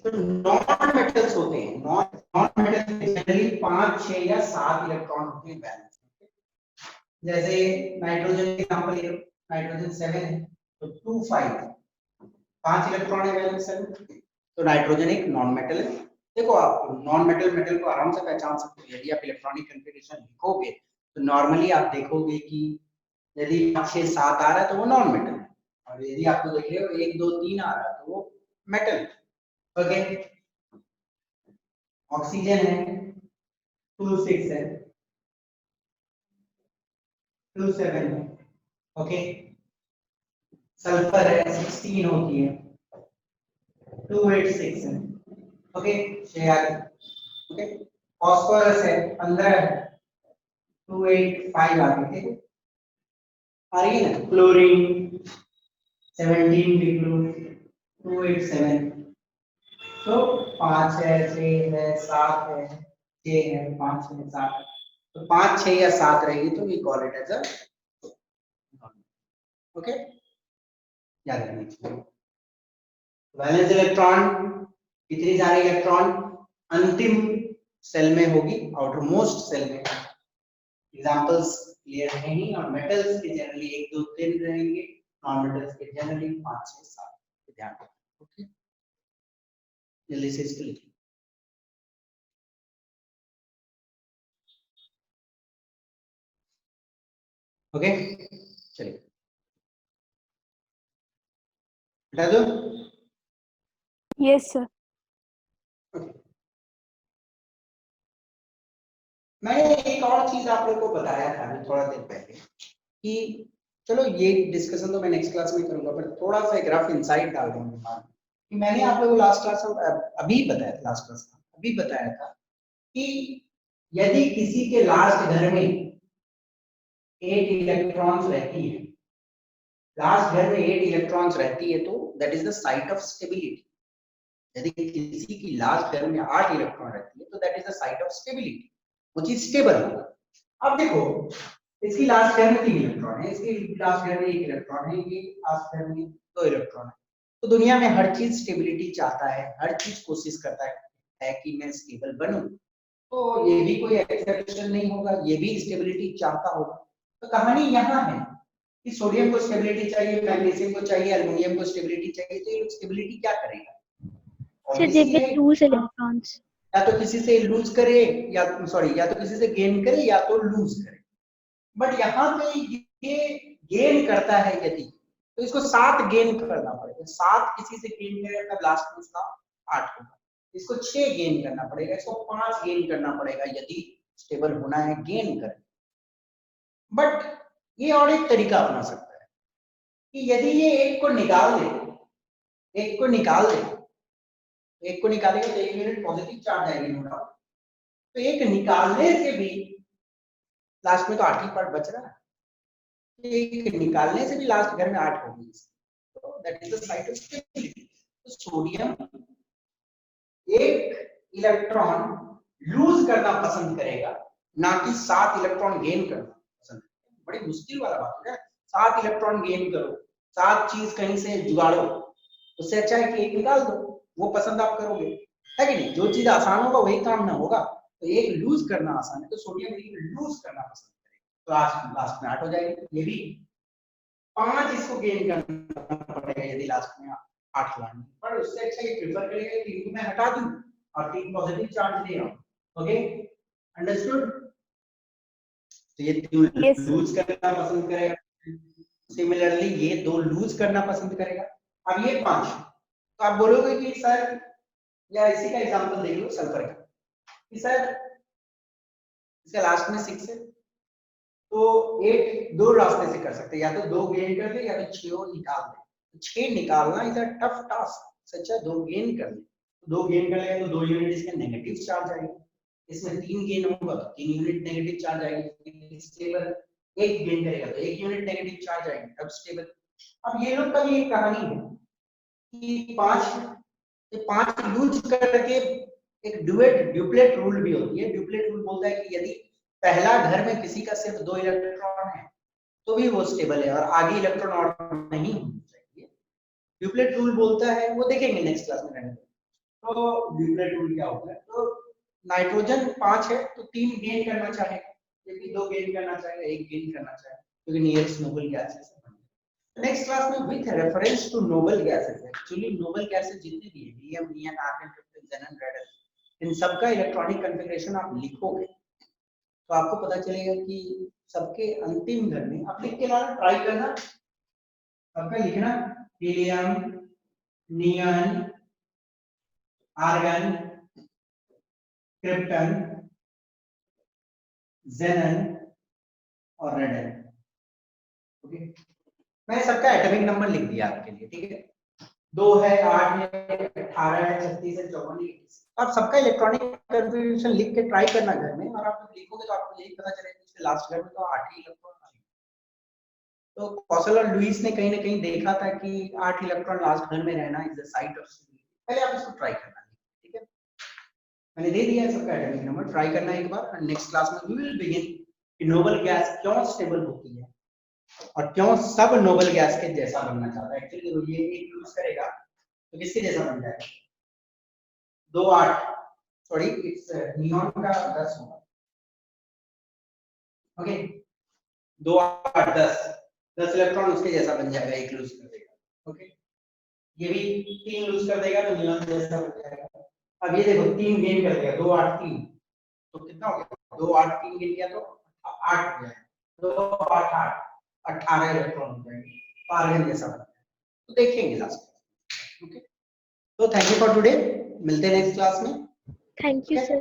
तो नॉन मेटल्स होते हैं, नॉन मेटल्स जनरली 5 6 या 7 इलेक्ट्रॉन होते हैं बैलेंस। जैसे नाइट्रोजन एग्जांपल ले लो, नाइट्रोजन 7 है तो 2 5 5 इलेक्ट्रॉन है बैलेंस सेल में, तो नाइट्रोजन एक नॉन मेटल है। देखो आप नॉन मेटल मेटल को आराम से पहचान सकते हो, यदि आप इलेक्ट्रॉनिक कॉन्फ़िगरेशन लिखोगे तो नॉर्मली आप देखोगे कि यदि 6 7 आ रहा है तो वो नॉन मेटल है, और यदि आपको देख रहे हो 1 2 3 आ रहा है तो वो मेटल। ओके, ऑक्सीजन है 2 6 है 2 7 है। ओके, सल्फर है 16 होती है 2 8 6 है। ओके, 6 आ गई। ओके, फास्फोरस है 15 है 2 8 5 आ गई। ठीक है, आ रही है ना। क्लोरीन 17 डिग्री 2 8 7, तो 5 है 6 है 7 है 6 है 5 है 7, तो 5 6 या 7 रहेगी तो we call it as a. Okay, याद रखना चाहिए। वैलेंस इलेक्ट्रॉन कितनी सारे इलेक्ट्रॉन अंतिम सेल में होगी, आउटर मोस्ट सेल में। एग्जांपल्स क्लियर है नहीं, और मेटल्स के जनरली 1 2 3 रहेंगे, नॉन मेटल्स के जनरली 5 6 7। ध्यान रखना। ओके, जल्दी से इसको लिखिए। ओके, चलिए हटा दो। Yes, sir. मैंने एक और चीज आप लोगों को बताया था अभी थोड़ा देर पहले कि चलो ये डिस्कशन तो मैं नेक्स्ट क्लास में करूंगा, पर थोड़ा सा एक रफ इनसाइट डाल दूं दिमाग में कि मैंने आप लोगों को लास्ट क्लास अभी बताया था, लास्ट क्लास में अभी बताया था कि यदि किसी के लास्ट घर में 8 इलेक्ट्रॉन्स रहती है, लास्ट घर में 8 इलेक्ट्रॉन्स रहती है, तो that is the site of stability. यदि किसी की लास्ट घर में 8 इलेक्ट्रॉन रहती है तो that is the site of stability, वो चीज स्टेबल होगा। अब देखो इसकी लास्ट घर में 3 इलेक्ट्रॉन है, इसकी लास्ट घर में 1 इलेक्ट्रॉन है, ये लास्ट घर में 2 इलेक्ट्रॉन है। तो दुनिया में हर चीज स्टेबिलिटी चाहता है, हर चीज कोशिश करता है कि मैं स्टेबल बनूं, तो ये भी कोई एक्सेप्शन नहीं होगा, ये भी स्टेबिलिटी चाहता होगा। तो कहानी यहाँ है कि सोडियम को स्टेबिलिटी चाहिए, मैग्नीशियम को चाहिए, एल्युमिनियम को स्टेबिलिटी चाहिए, तो ये स्टेबिलिटी क्या करेगा? So they will lose electrons. या तो किसी से लूज करे या सॉरी या तो किसी से गेन करे या तो लूज करे। बट यहाँ पे ये गेन करता है यदि, तो इसको 7 गेन करना पड़ेगा। 7 किसी से गेन करेगा तब लास्ट में उसका 8 होगा। इसको 6 गेन करना पड़ेगा, इसको 5 गेन करना पड़ेगा यदि स्टेबल होना है गेन कर। बट ये और एक तरीका अपना सकता है कि यदि ये एक को निकाल दे, एक को निकाल दे, एक को निकालेगा तो 1 यूनिट पॉजिटिव चार्ज आएगी नो डाउट, तो एक निकालने से भी लास्ट में तो 8 ही पार्ट बच रहा है, एक निकालने से भी लास्ट घर में 8 होगी, तो that is the site of stability. तो सोडियम एक इलेक्ट्रॉन लूज करना पसंद करेगा, ना कि 7 इलेक्ट्रॉन गेन करना पसंद करेगा। बड़ी मुश्किल वाला बात है, 7 इलेक्ट्रॉन गेन करो, 7 चीज कहीं से जुगाड़ो, उससे अच्छा है कि एक निकाल दो, वो पसंद आप करोगे, है कि नहीं? जो चीज आसान होगा वही काम ना होगा। तो एक लूज करना आसान है, तो सोडियम एक लूज करना पसंद करेगा, तो लास्ट में 8 हो जाएगी। ये भी 5 इसको गेन करना पड़ेगा यदि लास्ट में 8 लाना, पर उससे अच्छा ये प्रेफर करेगा कि इनको मैं हटा दूं और 3 पॉजिटिव चार्ज दे रहा हूं। Okay, understood? तो ये Yes, sir. लूज करना पसंद करेगा, सिमिलरली ये 2 लूज करना पसंद करेगा। अब ये 5, तो आप बोलोगे कि सर, या इसी का एग्जांपल देख लो सल्फर का, कि सर इसका लास्ट में 6 है, तो 8 दो रास्ते से कर सकते हैं, या तो 2 गेन कर ले या तो 6 और निकाल दे। 6 निकालना इज अ टफ टास्क, सच्चा 2 गेन कर ले, 2 गेन कर ले तो 2 यूनिट इसके नेगेटिव चार्ज आएगी, इसमें 3 गेन होगा तो 3 यूनिट नेगेटिव चार्ज आएगी। स्टेबल 1 गेन करेगा तो 1 यूनिट नेगेटिव चार्ज आएगी, तब स्टेबल। अब ये लोग का भी एक कहानी है कि पांच यूज करके एक ड्यूप्लेट रूल भी होती है। ड्यूप्लेट रूल बोलता है कि यदि पहला घर में किसी का सिर्फ 2 इलेक्ट्रॉन है तो भी वो स्टेबल है और आगे इलेक्ट्रॉन और नहीं होना चाहिए। ड्यूप्लेट रूल बोलता है, वो देखेंगे नेक्स्ट क्लास में रहने। तो ड्यूप्लेट रूल क्या होता है? तो नाइट्रोजन 5 है तो 3 गेन करना चाहेगा, यदि 2 गेन करना चाहेगा, 1 गेन करना चाहेगा, क्योंकि नियरेस्ट नोबल गैसेस है। नेक्स्ट क्लास में with reference to noble gases, actually noble gases जितनी भी है, helium, neon, argon, krypton, xenon, radium, इन सबका इलेक्ट्रॉनिक कॉन्फ़िगरेशन आप लिखोगे तो आपको पता चलेगा कि सबके अंतिम घर में आप लिख के लाना, ट्राई करना, सबका लिखना, हीलियम, नियन, आर्गन, क्रिप्टन, ज़ेनन और रेडियम। ओके, मैं सबका एटॉमिक नंबर लिख दिया आपके लिए, ठीक है? 2 है, 8 है, 18 है, 36 है, 54 है। आप सबका इलेक्ट्रॉनिक कॉन्फ़िगरेशन लिख के ट्राई करना घर में, और आप जब लिखोगे तो आपको यही पता चलेगा कि लास्ट घर में तो 8 ही इलेक्ट्रॉन आए। तो कौशल और लुईस ने कहीं ना कहीं देखा था कि 8 इलेक्ट्रॉन लास्ट घर में रहना is the site of stability. पहले आप इसको ट्राई करना, ठीक है? मैंने दे दिया है सबका एटॉमिक नंबर, ट्राई करना एक बार। नेक्स्ट क्लास में वी विल बिगिन कि नोबल गैस क्यों स्टेबल होती है और क्यों सब नोबल गैस के जैसा बनना चाहता है। एक्चुअली ये एक यूज करेगा तो किसके जैसा बन जाएगा? 2 8 सॉरी इट्स नियॉन का 10 होगा। ओके, 2 8 10 इलेक्ट्रॉन उसके जैसा बन जाएगा, एक लूज कर देगा। ओके, ये भी 3 लूज कर देगा तो नियॉन जैसा बन जाएगा। अब ये देखो 3 गेन कर देगा, 2 8 3 तो कितना हो गया? 2 8 3 गेन किया तो 8 हो जाएगा। 2 8 8 18 इलेक्ट्रॉन हो जाएंगे, आर्गन जैसा बन जाएगा। तो देखेंगे लास्ट। ओके, तो थैंक यू फॉर टुडे, मिलते हैं नेक्स्ट क्लास में। Thank you, Okay. sir.